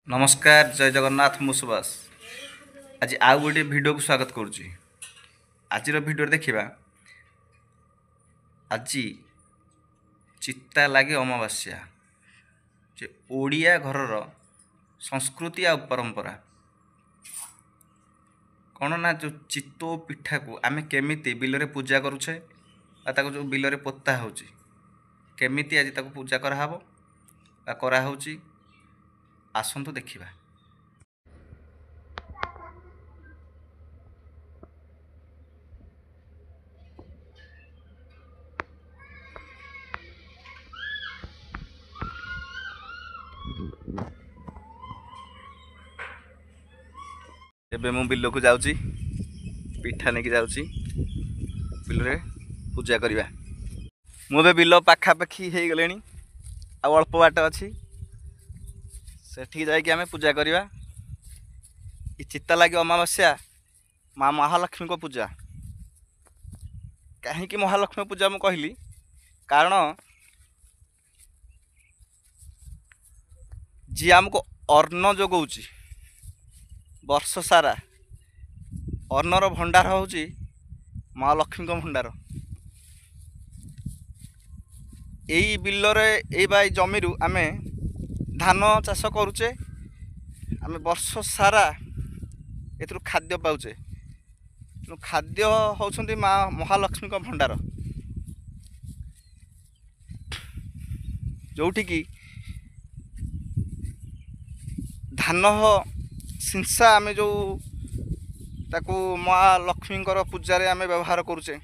नमस्कार जय जगन्नाथ मु सुभाष आज आउ गोटे भिडियो को स्वागत करुच्ची। आज भिडियो देखा आज चित्ता लगे अमावास्या जे ओडिया घरर संस्कृति आ परंपरा कौन ना जो चित्तो पिठा को आमे केमिति बिलरे पूजा करुचे जो बिलरे पोता होची केमिति आज ताको पूजा कराहब करा होची आसंतु देखिबा। एबे मु बिल को जाउची पिठा नेकी जाउची बिलरे पूजा करिबा। मु बे बिल पाखा पाखी हे गलेनी आ अल्प बाट अछि सेठी जाई कि आमे पूजा करिबा। इ चित्ता लागि अमावास्या माँ महालक्ष्मी को पूजा कहीं महालक्ष्मी पूजा मु कहली कारण जी आमको अन्न जोगौची वर्ष सारा अन्नर भंडार होची माँ लक्ष्मी को भंडार। यही बिलरे यही जमीरु आमे धान चाष करुचे आमे वर्ष सारा एथुरु खाद्य पाउचे खाद्य होउछंती माँ महालक्ष्मी को भंडार जोठी की धान सिंसा आमे जो ताकू माँ लक्ष्मी पूजा रे आमे व्यवहार करुचे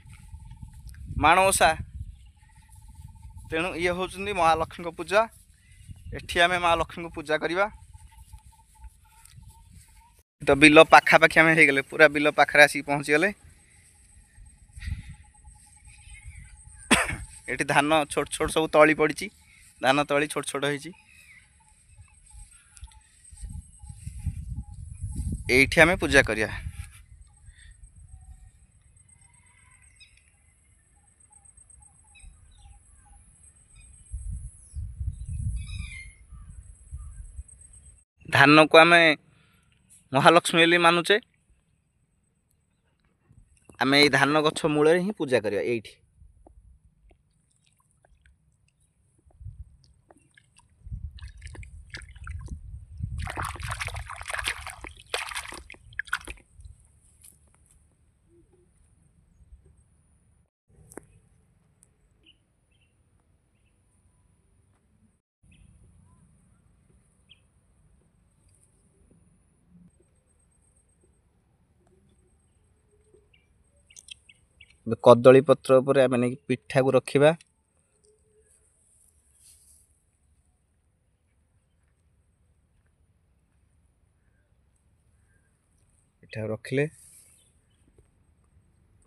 माणवसा तेणु ये होउछंती महालक्ष्मी को पूजा। एठी आमे माँ लक्ष्मी को पूजा करिबा। तो बिल पाखा पाखी आमे हे गले पूरा बिल पाखरे आसी पहुंची गले। एठी धान छोट छोट सब तळी पड़ीची धान तळी छोट छोट होईची एठी आमे पूजा करिया। धान को आमे महालक्ष्मी मानुचे आमे ए धान गछ मूल ही पूजा करिया। एठी कदली पत्र पर आमे नहीं पिठा को रखिबा। पिठा रखले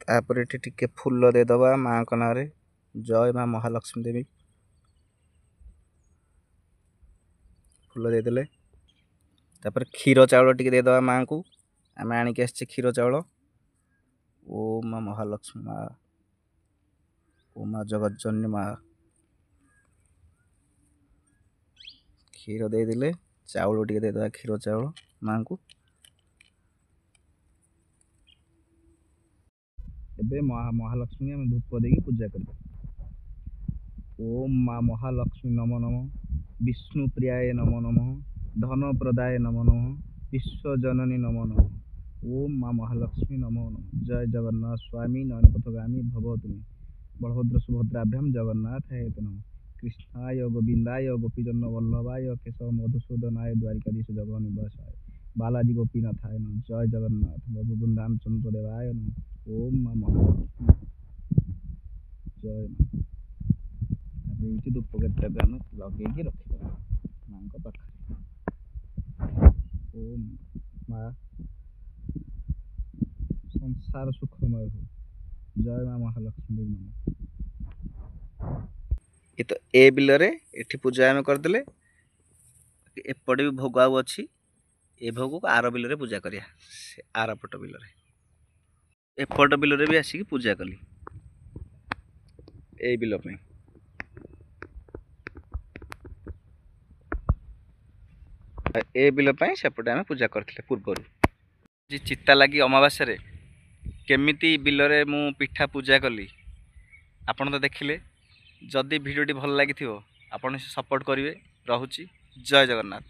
तापर एठी टिके फूल दे दबा मां को नारे जय मां महालक्ष्मी देवी फूल दे देले तापर क्षीर चावल टिके दे दबा मां को आमे आनी के आछे क्षीर चावल। ओम मां महालक्ष्मी मां ओम मां जगज्जननी मां क्षीर दे दिले चावल टिके दे दबा क्षीर चावल मां को। एबे महालक्ष्मी आम धूप दे पूजा कर। ओम मां महालक्ष्मी नमो नमः विष्णु प्रियाय नमो नमः धन प्रदाय नमो नमः विश्व जननी नमो नमः ओम मां महालक्ष्मी नमो नमः जय जगन्नाथ स्वामी नयनपथगामी भव तुमे बलभद्र सुभद्राभ्याम जगन्नाथ है नमः कृष्णाय गोविंदाय गोपीजन वल्लभाय केशव मधुसूदनाय द्वारिकाधीश जगन्निवासाय बालाजी गोपीनाथाय नमः जय जगन्नाथ बबुबुंधाम चंद्रदेवाय नमः ओम मां महालक्ष्मी जय मां धूप केतटा आम लगे रखिदा माँ पाखे। ओम माँ संसार सुखमय हो जय मां महालक्ष्मी देवी नमः। ये तो ए बिलरे एठी पूजा आम करदेले एपटे भी भोग आउ अच्छी ए भोग को आर बिलरे पूजा करिया आर पट बिलरे एपट बिलरे भी आसिकी पूजा कली ए बिल पे। ए बिल सेपटे आम पूजा करते पूर्वर चिता लगी अमावास्या केमिति बिलरे मु पिठा पूजा कली आपण तो देखिले। जदि भिडियोटी भल लगी आपण सपोर्ट करेंगे। रहुची जय जगन्नाथ।